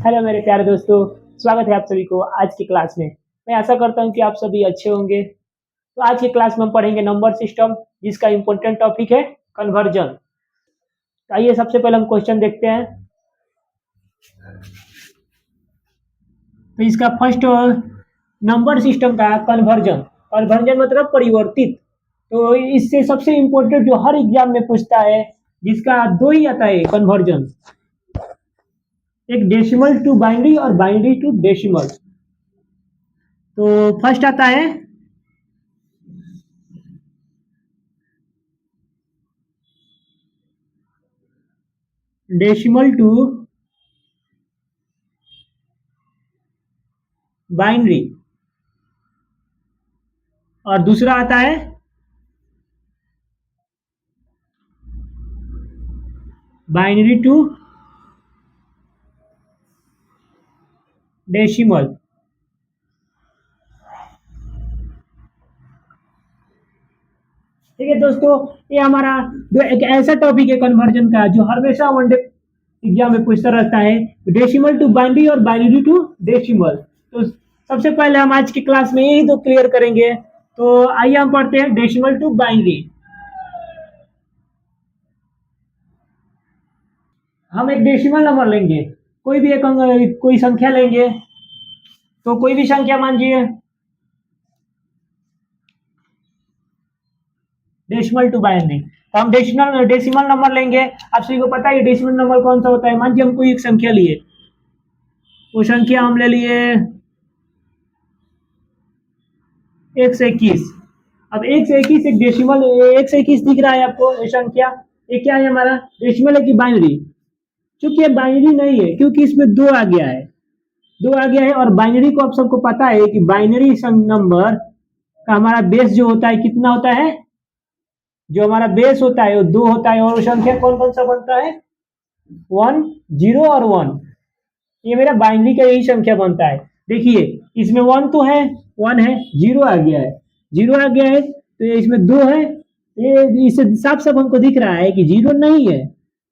Hello मेरे प्यारे दोस्तों, स्वागत है आप सभी को आज की क्लास में। मैं आशा करता हूँ कि आप सभी अच्छे होंगे। तो आज की क्लास में हम पढ़ेंगे नंबर सिस्टम, जिसका इम्पोर्टेंट टॉपिक है कन्वर्जन। तो आइए सबसे पहले हम क्वेश्चन देखते हैं। तो इसका फर्स्ट नंबर सिस्टम का कन्वर्जन। कन्वर्जन मतलब परिवर्तित। तो इससे सबसे इम्पोर्टेंट जो हर एग्जाम में पूछता है, जिसका दो ही आता है कन्वर्जन, एक डेसिमल टू बाइनरी और बाइनरी टू डेसिमल। तो फर्स्ट आता है डेसिमल टू बाइनरी और दूसरा आता है बाइनरी टू डेसिमल। ठीक है दोस्तों, ये हमारा जो एक ऐसा टॉपिक है कन्वर्जन का जो हमेशा वनडे एग्जाम में पूछता रहता है, डेसिमल टू बाइनरी और बाइनरी टू डेसिमल। तो सबसे पहले हम आज की क्लास में यही दो क्लियर करेंगे। तो आइए हम पढ़ते हैं डेसिमल टू बाइनरी। हम एक डेसिमल नंबर लेंगे, कोई भी एक कोई संख्या लेंगे। तो कोई भी संख्या मानिए डेसिमल टू बाइनरी। तो हम डेसिमल नंबर लेंगे। आप सभी को पता है डेसिमल नंबर कौन सा होता है। मान लीजिए हम कोई एक संख्या लिए, वो संख्या हम ले लिए 121। अब 121 एक डेसिमल, 121 दिख रहा है आपको ये संख्या, ये क्या है हमारा डेसिमल है कि बाइनरी? क्योंकि ये बाइनरी नहीं है, क्योंकि इसमें दो आ गया है, दो आ गया है। और बाइनरी को आप सबको पता है कि बाइनरी नंबर का हमारा बेस जो होता है कितना होता है, जो हमारा बेस होता है वो दो होता है। और संख्या कौन कौन सा बनता है? 1, 0 और 1। ये मेरा बाइनरी का यही संख्या बनता है। देखिए इसमें 1 तो है, 1 है, 0 आ गया है, 0 आ गया है, तो ये इसमें 2 है। ये इससे साफ साफ हमको दिख रहा है कि 0 नहीं है,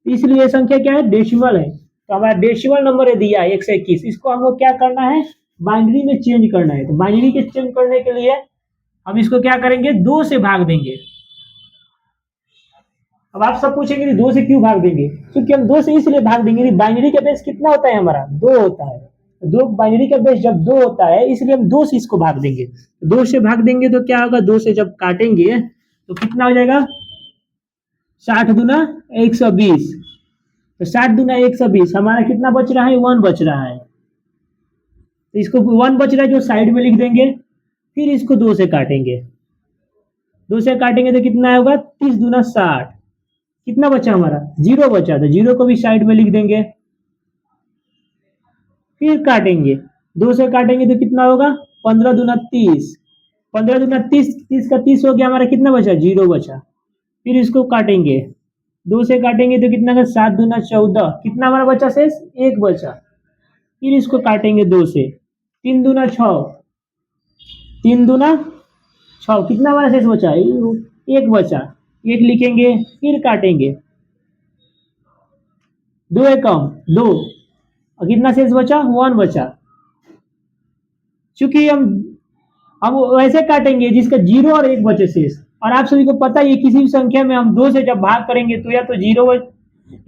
इसलिए संख्या क्या है? डेसिमल है। तो हमारा डेसिमल नंबर है दिया 121, इसको हमको क्या करना है? बाइनरी में चेंज करना है। तो बाइनरी के चेंज करने के लिए हम इसको क्या करेंगे? 2 से भाग देंगे। अब आप सब पूछेंगे कि 2 से क्यों भाग देंगे? क्योंकि हम 2 से इसलिए भाग देंगे कि बाइनरी का बेस कितना होता है हमारा? 2 होता है। दो बाइनरी का बेस जब 2 होता है, इसलिए हम 2 से इसको भाग देंगे। 2 से भाग देंगे तो क्या होगा? 2 से जब काटेंगे तो कितना हो जाएगा? 60 दूना 120। तो 60 दूना 120, हमारा कितना बच रहा है? 1 बच रहा है। तो इसको 1 बच रहा है जो साइड में लिख देंगे। फिर इसको 2 से काटेंगे, 2 से काटेंगे तो कितना होगा? 30 दूना 60। कितना बचा हमारा? 0 बचा। तो 0 को भी साइड में लिख देंगे, फिर काटेंगे। 2 से काटेंगे तो कितना होगा? 15 दूना 30। 15 दूना 30, 30 का 30 हो गया, हमारा कितना बचा? 0 बचा। फिर इसको काटेंगे, 2 से काटेंगे तो कितना का? 7 दूना 14। कितना हमारा बचा शेष? 1 बचा। फिर इसको काटेंगे 2 से, 3 दूना 6, 3 दूना 6। कितना हमारा शेष बचा? 1 बचा। 1 लिखेंगे, फिर काटेंगे, 2 एक कम 2, और कितना शेष बचा? 1 बचा। क्योंकि हम वैसे काटेंगे जिसका 0 और 1 बचे शेष। और आप सभी को पता है किसी भी संख्या में हम 2 से जब भाग करेंगे तो या तो 0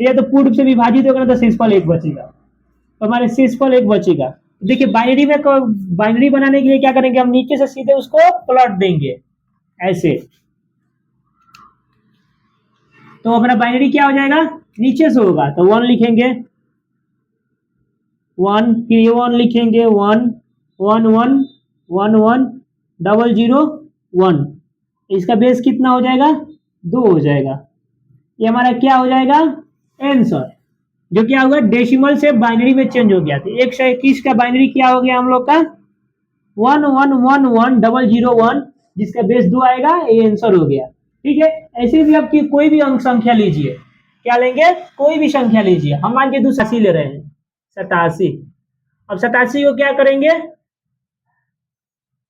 या तो पूर्ण रूप से विभाजित होगा, तो शेषफल 1 बचेगा। तो हमारे शेषफल 1 बचेगा। देखिए बाइनरी में बाइनरी बनाने के लिए क्या करेंगे? हम नीचे से सीधे उसको प्लॉट देंगे ऐसे। तो हमारा बाइनरी क्या हो जाएगा? नीचे से होगा तो 1 लिखेंगे, 1, फिर ये 1 लिखेंगे, 1 1 1 1 1 0 0 1। इसका बेस कितना हो जाएगा? 2 हो जाएगा। ये हमारा क्या हो जाएगा? आंसर। जो क्या होगा? डेसिमल से बाइनरी में चेंज हो गया। तो 121 का बाइनरी क्या हो गया हम लोग का? 1 1 1 1 0 0 1, जिसका बेस 2 आएगा। ये आंसर हो गया। ठीक है। ऐसे भी आपकी कोई भी अंक संख्या लीजिए, क्या लेंगे? कोई भी संख्या लीजिए। हम मान के 87 ले रहे हैं, 87। अब 87 को क्या करेंगे?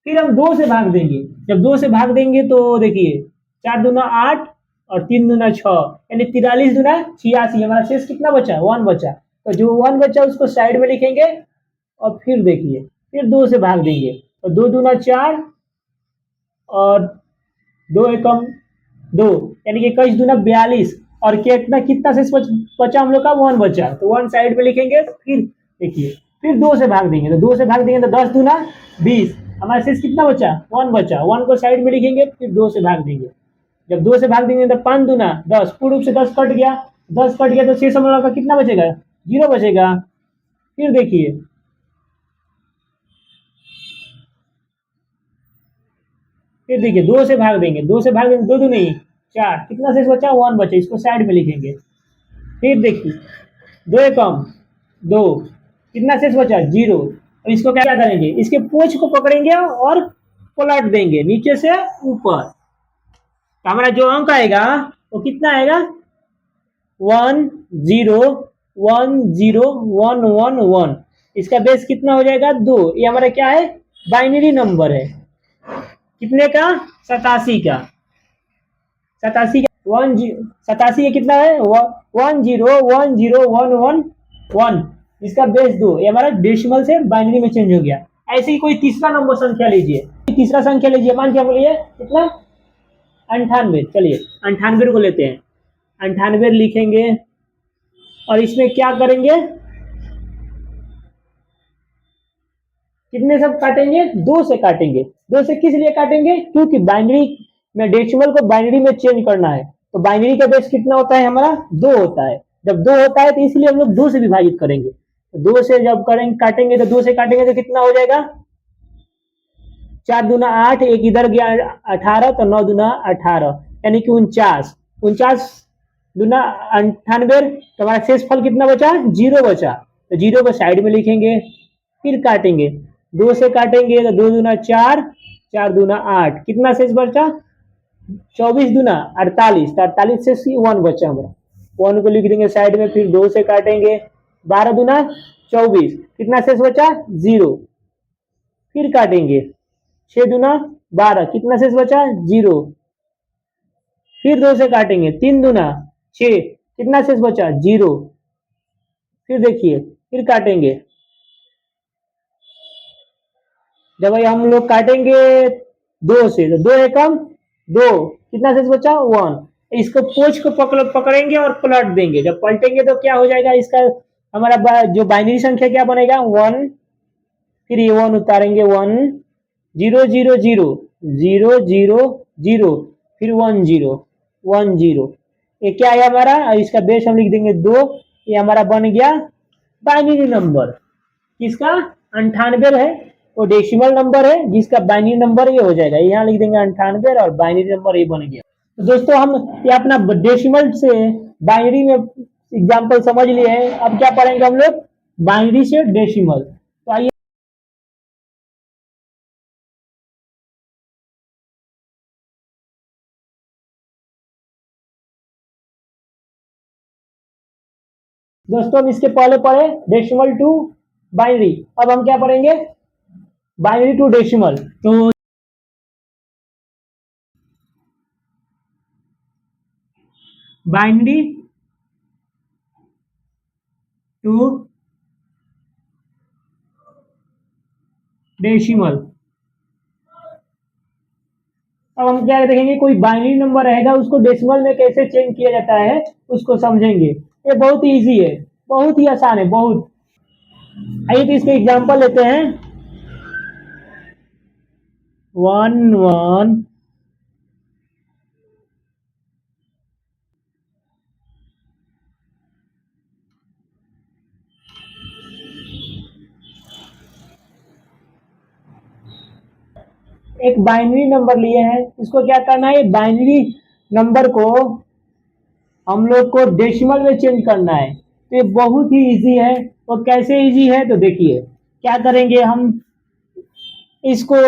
फिर हम 2 से भाग देंगे। जब 2 से भाग देंगे तो देखिए 4 दूना 8 और 3 दूना 6, यानी 43 दूना 86। हमारा शेष कितना बचा? 1 बचा। तो जो 1 बचा उसको साइड में लिखेंगे और फिर देखिए फिर 2 से भाग देंगे तो 2 दूना 4 और 2 एकम 2 यानी कि 21 दूना 42 और कितना कितना शेष बचा हम लोग का 1 बचा तो 1 साइड में लिखेंगे फिर देखिए फिर 2 से भाग देंगे तो 2 से भाग देंगे तो 10 दूना 20 हमारा शेष कितना बचा 1 बचा 1 को साइड में लिखेंगे फिर 2 से भाग देंगे जब 2 से भाग देंगे तो 5 दूना 10 पूर्ण रूप से 10 कट गया तो शेष हम लोग का कितना बचेगा 0 बचेगा। फिर देखिए फिर 2 से भाग देंगे 2 से भाग देंगे 2 नहीं 4 कितना शेष बचा 1 बचा इसको साइड में लिखेंगे। फिर देखिए 2 एकम 2 कितना शेष बचा 0 और इसको क्या करेंगे इसके पूंछ को पकड़ेंगे और पलट देंगे नीचे से ऊपर तो हमारा जो अंक आएगा वो कितना आएगा 1 0 1 0 1 1 1 इसका बेस कितना हो जाएगा 2 ये हमारा क्या है बाइनरी नंबर है कितने का 87 का 87 का कितना है 1 0 1 0 1 1 1 इसका बेस 2 ये हमारा डेसिमल से बाइनरी में चेंज हो गया। ऐसे ही कोई तीसरा नंबर संख्या लीजिए तीसरा संख्या लीजिए मान के बोलिए कितना 98 चलिए 98 को लेते हैं 98 लिखेंगे और इसमें क्या करेंगे कितने सब काटेंगे 2 से काटेंगे 2 से किस लिए काटेंगे क्योंकि बाइनरी में डेसिमल को बाइनरी में चेंज करना है तो बाइनरी का बेस कितना होता है हमारा 2 होता है जब 2 होता है तो इसलिए हम लोग 2 से विभाजित करेंगे तो 2 से जब करेंगे काटेंगे तो 2 से काटेंगे तो कितना हो जाएगा 4 दूना 8 एक इधर गया 18 तो 9 दूना 18 यानी कि 49 दूना 98 तो हमारा शेषफल कितना बचा 0 बचा तो 0 को साइड में लिखेंगे फिर काटेंगे 2 से काटेंगे तो 2 दूना 4 4 दूना 8 कितना शेष बचा 24 दूना 48 तो 48 से 1 बचा हमारा 1 को लिख देंगे साइड में फिर 2 से काटेंगे 12 दूना 24 कितना शेष बचा 0 फिर काटेंगे 6 दूना 12 कितना शेष बचा 0 फिर 2 से काटेंगे 3 दूना 6 कितना शेष बचा 0 फिर देखिए फिर काटेंगे जब हम लोग काटेंगे 2 से तो 2 एकम 2 कितना शेष बचा 1 इसको पोंछ को पकड़ेंगे और पलट देंगे जब पलटेंगे तो क्या हो जाएगा इसका हमारा जो बाइनरी संख्या क्या बनेगा 1 फिर ये 1 उतारेंगे 1 0 0 0 0 0 0 फिर 1 0 1 0 ये क्या है हमारा इसका बेस हम लिख देंगे 2 ये हमारा बन गया बाइनरी नंबर किसका 98 है वो डेसिमल नंबर है जिसका बाइनरी नंबर ये हो जाएगा यहाँ लिख देंगे 98 और बाइनरी नंबर ये बन गया। तो दोस्तों हम ये अपना डेसिमल से बाइनरी में एग्जांपल समझ लिए हैं अब क्या पढ़ेंगे हम लोग बाइनरी से डेसिमल तो आइए दोस्तों हम इसके पहले पढ़े डेसिमल टू बाइनरी अब हम क्या पढ़ेंगे बाइनरी टू डेसिमल तो बाइनरी टू डेसिमल अब हम क्या देखेंगे कोई बाइनरी नंबर रहेगा उसको डेसिमल में कैसे चेंज किया जाता है उसको समझेंगे ये बहुत ही इजी है बहुत ही आसान है बहुत। आइए तो इसके एग्जांपल लेते हैं 1 1 एक बाइनरी नंबर लिए हैं इसको क्या करना है बाइनरी नंबर को हम लोग को डेसिमल में चेंज करना है तो ये बहुत ही इजी है और कैसे इजी है तो देखिए क्या करेंगे हम इसको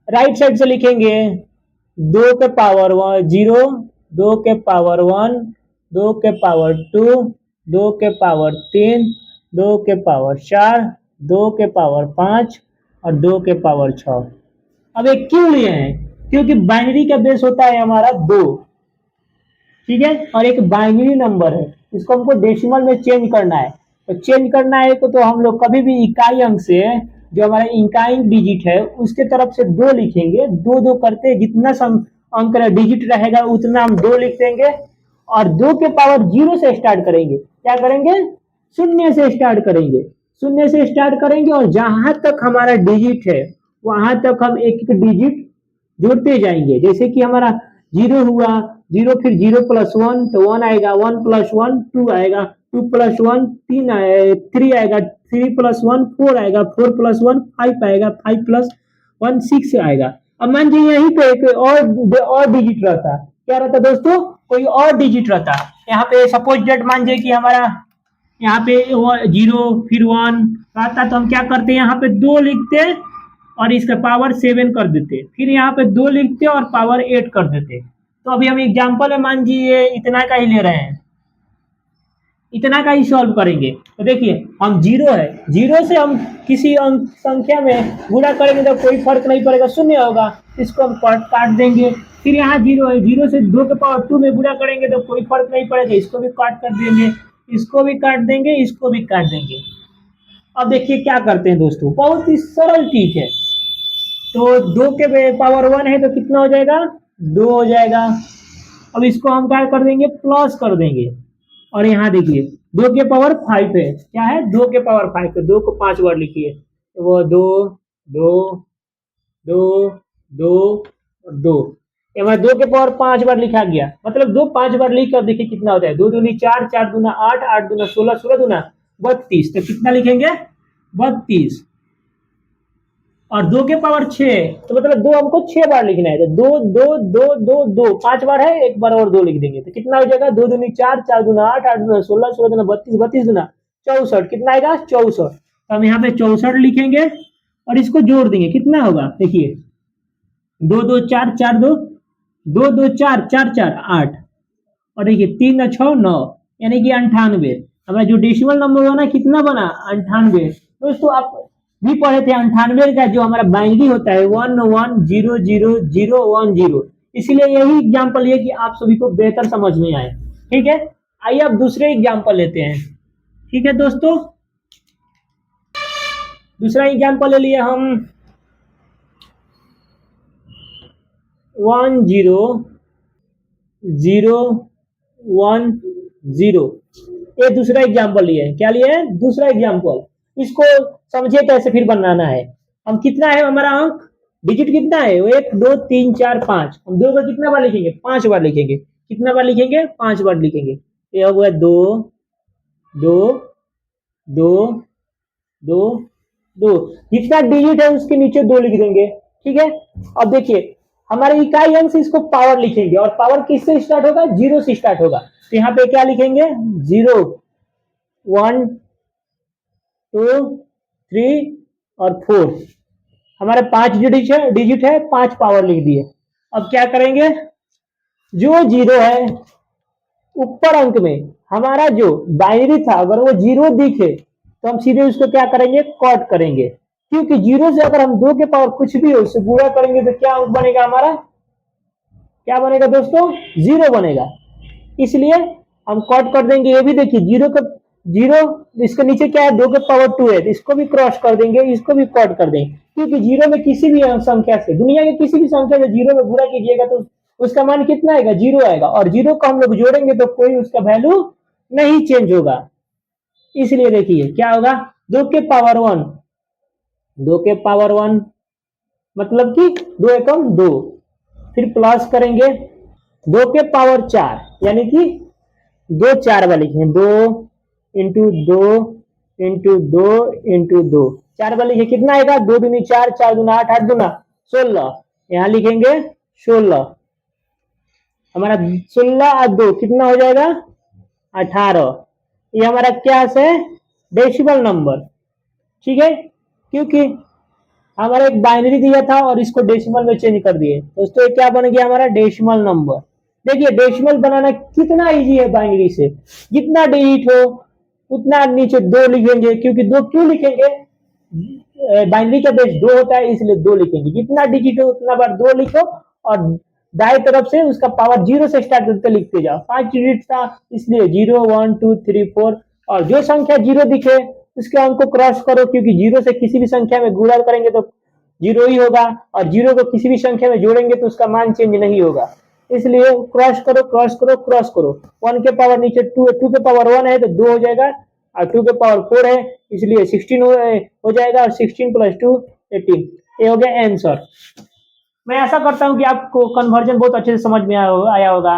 राइट साइड से लिखेंगे 2 के पावर 0 2 के पावर 1 2 के पावर 2 2 के पावर 3 2 के पावर 4 2 के पावर 5 और 2 के पावर 6। अब ये क्यों लिए हैं क्योंकि बाइनरी का बेस होता है हमारा 2 ठीक है और एक बाइनरी नंबर है इसको हमको डेसिमल में चेंज करना है। तो चेंज करना है तो हम लोग कभी भी इकाई अंक से जो हमारा इकाई डिजिट है उसके तरफ से दो लिखेंगे, दो दो करते जितना अंक डिजिट रहेगा उतना हम दो लिख देंगे, और दो के पावर जीरो से स्टार्ट करेंगे। क्या करेंगे? शून्य से स्टार्ट करेंगे, शून्य से स्टार्ट करेंगे और जहां तक हमारा डिजिट है वहां तक हम एक एक डिजिट जोड़ते जाएंगे। जैसे कि हमारा जीरो हुआ, जीरो फिर जीरो प्लस वन तो वन आएगा, वन प्लस वन टू आएगा, टू प्लस वन थ्री आएगा, थ्री प्लस वन फोर आएगा, फोर प्लस वन फाइव आएगा, फाइव प्लस वन सिक्स आएगा। अब मान लीजिए यहीं पे कोई और डिजिट रहता, क्या रहता दोस्तों? कोई और डिजिट रहता। यहाँ पे सपोज डेट मान लीजिए कि हमारा यहाँ पे जीरो फिर वन रहता, तो हम क्या करते हैं, यहाँ पे दो लिखते और इसका पावर 7 कर देते, फिर यहाँ पे दो लिखते और पावर 8 कर देते। तो अभी हम एग्जांपल में मान लीजिए इतना का ही ले रहे हैं, इतना का ही सॉल्व करेंगे। तो देखिए हम जीरो है, जीरो से हम किसी अंक संख्या में गुणा करेंगे तो कोई फर्क नहीं पड़ेगा, शून्य होगा, इसको हम काट देंगे। फिर यहाँ जीरो है, जीरो से दो के पावर टू में गुणा करेंगे तो कोई फर्क नहीं पड़ेगा, इसको भी काट कर देंगे, इसको भी काट देंगे, इसको भी काट देंगे। अब देखिए क्या करते हैं दोस्तों, बहुत ही सरल चीज है। तो दो के पावर वन है तो कितना हो जाएगा? दो हो जाएगा। अब इसको हम क्या कर देंगे? प्लस कर देंगे। और यहाँ देखिए दो के पावर फाइव है, क्या है? दो के पावर फाइव है, दो को 5 बार लिखिए, तो वो दो दो दो दो और दो, हमारे दो के पावर 5 बार लिखा गया, मतलब दो 5 बार लिख कर देखिए कितना होता है। दो दूनी चार, चार दूना आठ, आठ दूना 16, 16 दूना 32, तो कितना लिखेंगे? 32। और दो के पावर 6, तो मतलब दो हमको 6 बार लिखना है, तो दो दो दो दो दो 5 बार है, एक बार और दो लिख देंगे, तो कितना हो जाएगा? दो दूनी चार, चार दूना आठ, आठ दूना 16, 16 दूना 32, 32 दूना 64, कितना आएगा? 64। तो हम यहाँ पे 64 लिखेंगे और इसको जोड़ देंगे, कितना होगा? देखिए दो दो चार, चार दो दो दो चार, चार चार 8, और देखिए 3 6 9, यानी कि 98। हमारा जो डेसिमल नंबर बना कितना बना? 98। दोस्तों आप भी पढ़े थे 98 का जो हमारा बाइनरी होता है 11000010, इसीलिए यही एग्जाम्पल है कि आप सभी को बेहतर समझ में आए। ठीक है, आइए अब दूसरे एग्जाम्पल लेते हैं। ठीक है दोस्तों, दूसरा एग्जाम्पल ले लिए हम 10010। ये दूसरा एग्जाम्पल लिए है, क्या लिए है? दूसरा एग्जाम्पल। इसको समझिए कैसे फिर बनाना है। हम कितना है हमारा अंक डिजिट कितना है? 1 2 3 4 5, हम दो का कितना बार लिखेंगे? 5 बार लिखेंगे। कितना बार लिखेंगे? 5 बार लिखेंगे। ये हुआ दो दो दो दो दो, जितना डिजिट है उसके नीचे दो लिख देंगे। ठीक है, अब देखिए हमारे इकाई अंक से इसको पावर लिखेंगे, और पावर किससे स्टार्ट होगा? जीरो से स्टार्ट होगा। तो यहाँ पे क्या लिखेंगे? 0 1 2 3 और 4, हमारे 5 डिजिट है, 5 पावर लिख दिए। अब क्या करेंगे? जो जीरो है ऊपर अंक में हमारा जो बाइनरी था अगर वो जीरो दिखे तो हम सीधे उसको क्या करेंगे? कॉट करेंगे, क्योंकि जीरो से अगर हम दो के पावर कुछ भी हो उससे गुणा करेंगे तो क्या अंक बनेगा हमारा? क्या बनेगा दोस्तों? जीरो बनेगा। इसलिए हम कॉट कर देंगे। ये भी देखिए जीरो इसके नीचे क्या है? दो के पावर 2 है, तो इसको भी क्रॉस कर देंगे, इसको भी कॉट कर देंगे, क्योंकि जीरो में किसी भी संख्या से, दुनिया के किसी भी संख्या से जीरो में गुणा कीजिएगा तो उसका मान कितना आएगा? जीरो आएगा, और जीरो को हम लोग जोड़ेंगे तो कोई उसका वैल्यू नहीं चेंज होगा। इसलिए देखिए क्या होगा? दो के पावर 1, दो के पावर 1 मतलब कि दो एकम दो, फिर प्लस करेंगे दो के पावर 4, यानी कि दो 4 बार लिखेंगे, दो इंटू दो इंटू दो इंटू दो, 4 बार लिखे, कितना आएगा? दो दूनी चार, चार दूना आठ, आठ दूना 16, यहाँ लिखेंगे 16, हमारा 16 और 2 कितना हो जाएगा? 18। ये हमारा क्या है? Decimal number. ठीक है, क्योंकि हमारा एक बाइनरी दिया था और इसको डेसिमल में चेंज कर दिए, दोस्तों ये क्या बन गया हमारा? Decimal number. देखिए डेसिमल बनाना कितना इजी है, बाइनरी से जितना डिजिट हो उतना नीचे दो लिखेंगे, क्योंकि दो क्यों लिखेंगे? बाइनरी का बेस दो होता है इसलिए दो लिखेंगे, जितना डिजिट हो उतना बार दो लिखो, और दाएं तरफ से उसका पावर 0 से स्टार्ट करके लिखते जाओ। 5 डिजिट था इसलिए 0 1 2 3 4, और जो संख्या 0 दिखे उसके अंक को क्रॉस करो, क्योंकि 0 से किसी भी संख्या में गुणा करेंगे तो 0 ही होगा, और 0 को किसी भी संख्या में जोड़ेंगे तो उसका मान चेंज नहीं होगा। इसलिए क्रॉस करो क्रॉस करो क्रॉस करो। 1 के पावर नीचे 2 है, 2 के पावर 1 है तो 2 हो जाएगा, और 2 के पावर 4 है इसलिए 16 हो जाएगा, और 16 + 2 18। ये हो गया आंसर। मैं आशा करता हूँ कि आपको कन्वर्जन बहुत अच्छे से समझ में आया होगा।